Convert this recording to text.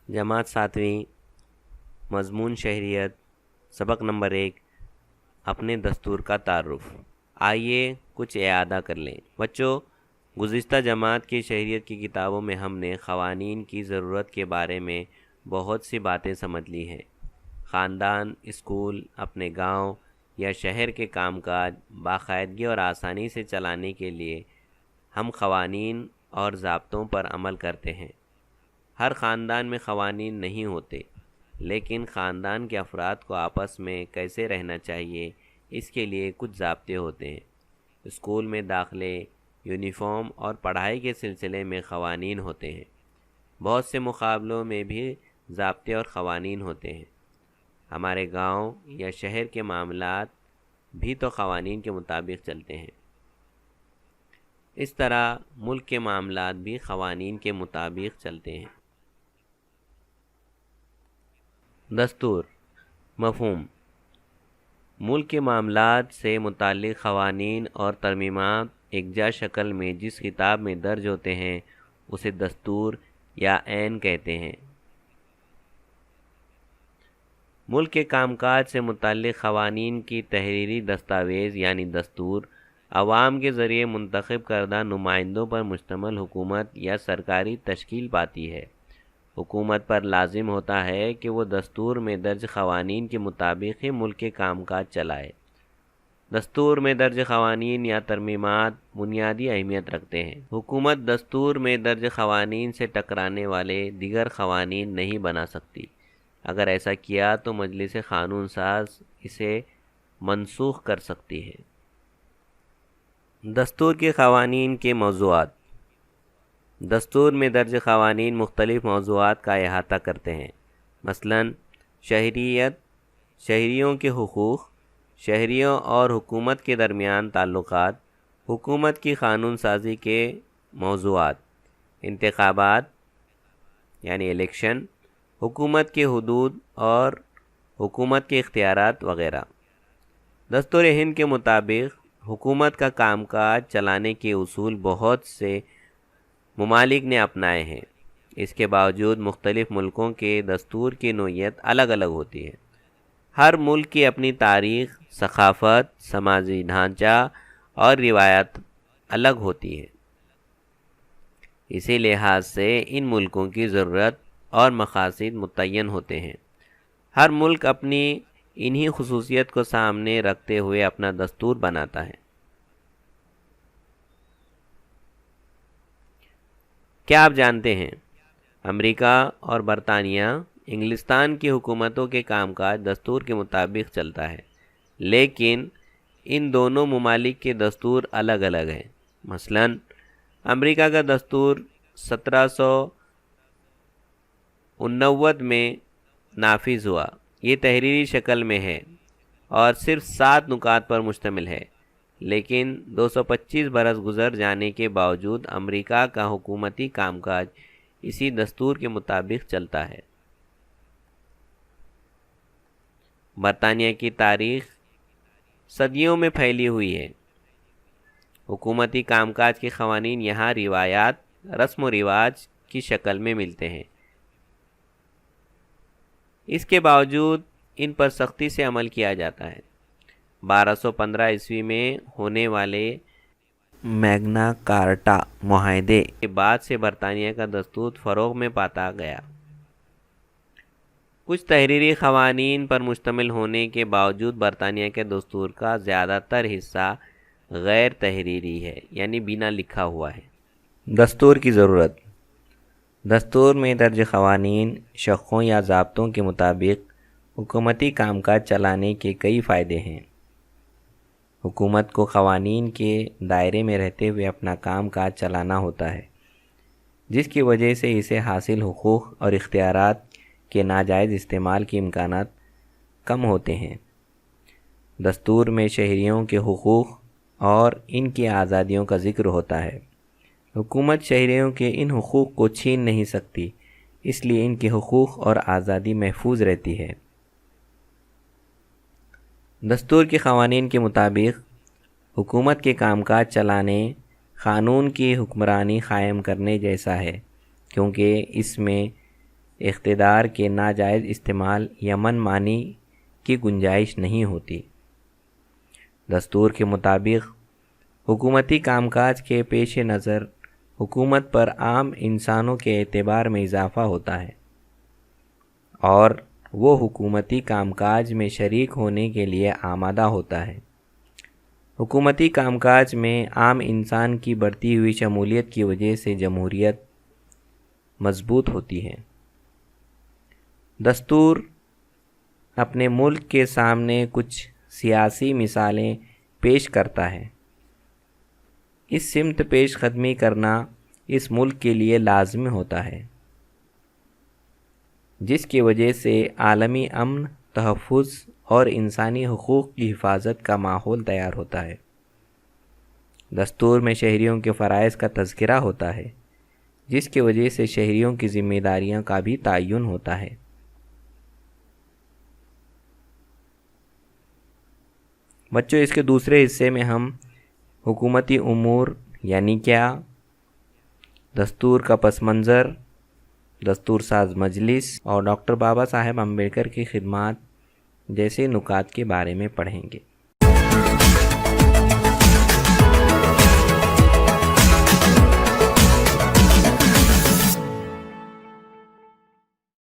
جماعت ساتویں، مضمون شہریت، سبق نمبر 1، اپنے دستور کا تعارف۔ آئیے کچھ اعادہ کر لیں بچوں۔ گزشتہ جماعت کی شہریت کی کتابوں میں ہم نے قوانین کی ضرورت کے بارے میں بہت سی باتیں سمجھ لی ہیں۔ خاندان، اسکول، اپنے گاؤں یا شہر کے کام کاج باقاعدگی اور آسانی سے چلانے کے لیے ہم قوانین اور ضابطوں پر عمل کرتے ہیں۔ ہر خاندان میں قوانین نہیں ہوتے، لیکن خاندان کے افراد کو آپس میں کیسے رہنا چاہیے اس کے لیے کچھ ضابطے ہوتے ہیں۔ اسکول میں داخلے، یونیفارم اور پڑھائی کے سلسلے میں قوانین ہوتے ہیں۔ بہت سے مقابلوں میں بھی ضابطے اور قوانین ہوتے ہیں۔ ہمارے گاؤں یا شہر کے معاملات بھی تو قوانین کے مطابق چلتے ہیں۔ اس طرح ملک کے معاملات بھی قوانین کے مطابق چلتے ہیں۔ دستور مفہوم: ملک کے معاملات سے متعلق قوانین اور ترمیمات یکجا شکل میں جس کتاب میں درج ہوتے ہیں اسے دستور یا آئین کہتے ہیں۔ ملک کے کام کاج سے متعلق قوانین کی تحریری دستاویز یعنی دستور، عوام کے ذریعے منتخب کردہ نمائندوں پر مشتمل حکومت یا سرکاری تشکیل پاتی ہے۔ حکومت پر لازم ہوتا ہے کہ وہ دستور میں درج قوانین کے مطابق ہی ملک کے کام کاج چلائے۔ دستور میں درج قوانین یا ترمیمات بنیادی اہمیت رکھتے ہیں۔ حکومت دستور میں درج قوانین سے ٹکرانے والے دیگر قوانین نہیں بنا سکتی۔ اگر ایسا کیا تو مجلس قانون ساز اسے منسوخ کر سکتی ہے۔ دستور کے قوانین کے موضوعات: دستور میں درج قوانین مختلف موضوعات کا احاطہ کرتے ہیں، مثلاً شہریت، شہریوں کے حقوق، شہریوں اور حکومت کے درمیان تعلقات، حکومت کی قانون سازی کے موضوعات، انتخابات یعنی الیکشن، حکومت کے حدود اور حکومت کے اختیارات وغیرہ۔ دستور ہند کے مطابق حکومت کا کام کاج چلانے کے اصول بہت سے ممالک نے اپنائے ہیں۔ اس کے باوجود مختلف ملکوں کے دستور کی نوعیت الگ الگ ہوتی ہے۔ ہر ملک کی اپنی تاریخ، ثقافت، سماجی ڈھانچہ اور روایات الگ ہوتی ہے۔ اسی لحاظ سے ان ملکوں کی ضرورت اور مقاصد متعین ہوتے ہیں۔ ہر ملک اپنی انہی خصوصیت کو سامنے رکھتے ہوئے اپنا دستور بناتا ہے۔ کیا آپ جانتے ہیں امریکہ اور برطانیہ، انگلستان کی حکومتوں کے کام کاج دستور کے مطابق چلتا ہے، لیکن ان دونوں ممالک کے دستور الگ الگ ہیں۔ مثلاً امریکہ کا دستور 1789 میں نافذ ہوا۔ یہ تحریری شکل میں ہے اور صرف 7 نکات پر مشتمل ہے، لیکن 225 برس گزر جانے کے باوجود امریکہ کا حکومتی کام کاج اسی دستور کے مطابق چلتا ہے۔ برطانیہ کی تاریخ صدیوں میں پھیلی ہوئی ہے۔ حکومتی کام کاج کے قوانین یہاں روایات، رسم و رواج کی شکل میں ملتے ہیں۔ اس کے باوجود ان پر سختی سے عمل کیا جاتا ہے۔ 1215 عیسوی میں ہونے والے میگنا کارٹا معاہدے کے بعد سے برطانیہ کا دستور فروغ میں پاتا گیا۔ کچھ تحریری قوانین پر مشتمل ہونے کے باوجود برطانیہ کے دستور کا زیادہ تر حصہ غیر تحریری ہے، یعنی بنا لکھا ہوا ہے۔ دستور کی ضرورت: دستور میں درج قوانین، شقوں یا ضابطوں کے مطابق حکومتی کام کاج چلانے کے کئی فائدے ہیں۔ حکومت کو قوانین کے دائرے میں رہتے ہوئے اپنا کام کاج چلانا ہوتا ہے، جس کی وجہ سے اسے حاصل حقوق اور اختیارات کے ناجائز استعمال کے امکانات کم ہوتے ہیں۔ دستور میں شہریوں کے حقوق اور ان کی آزادیوں کا ذکر ہوتا ہے۔ حکومت شہریوں کے ان حقوق کو چھین نہیں سکتی، اس لیے ان کے حقوق اور آزادی محفوظ رہتی ہے۔ دستور کے قوانین کے مطابق حکومت کے کام کاج چلانے قانون کی حکمرانی قائم کرنے جیسا ہے، کیونکہ اس میں اقتدار کے ناجائز استعمال یا من مانی کی گنجائش نہیں ہوتی۔ دستور کے مطابق حکومتی کام کاج کے پیش نظر حکومت پر عام انسانوں کے اعتبار میں اضافہ ہوتا ہے اور وہ حکومتی کام کاج میں شریک ہونے کے لیے آمادہ ہوتا ہے۔ حکومتی کام کاج میں عام انسان کی بڑھتی ہوئی شمولیت کی وجہ سے جمہوریت مضبوط ہوتی ہے۔ دستور اپنے ملک کے سامنے کچھ سیاسی مثالیں پیش کرتا ہے۔ اس سمت پیش قدمی کرنا اس ملک کے لیے لازمی ہوتا ہے، جس کی وجہ سے عالمی امن، تحفظ اور انسانی حقوق کی حفاظت کا ماحول تیار ہوتا ہے۔ دستور میں شہریوں کے فرائض کا تذکرہ ہوتا ہے، جس کی وجہ سے شہریوں کی ذمہ داریوں کا بھی تعین ہوتا ہے۔ بچوں، اس کے دوسرے حصے میں ہم حکومتی امور یعنی کیا، دستور کا پس منظر، دستور ساز مجلس اور ڈاکٹر بابا صاحب امبیڈکر کی خدمات جیسے نکات کے بارے میں پڑھیں گے۔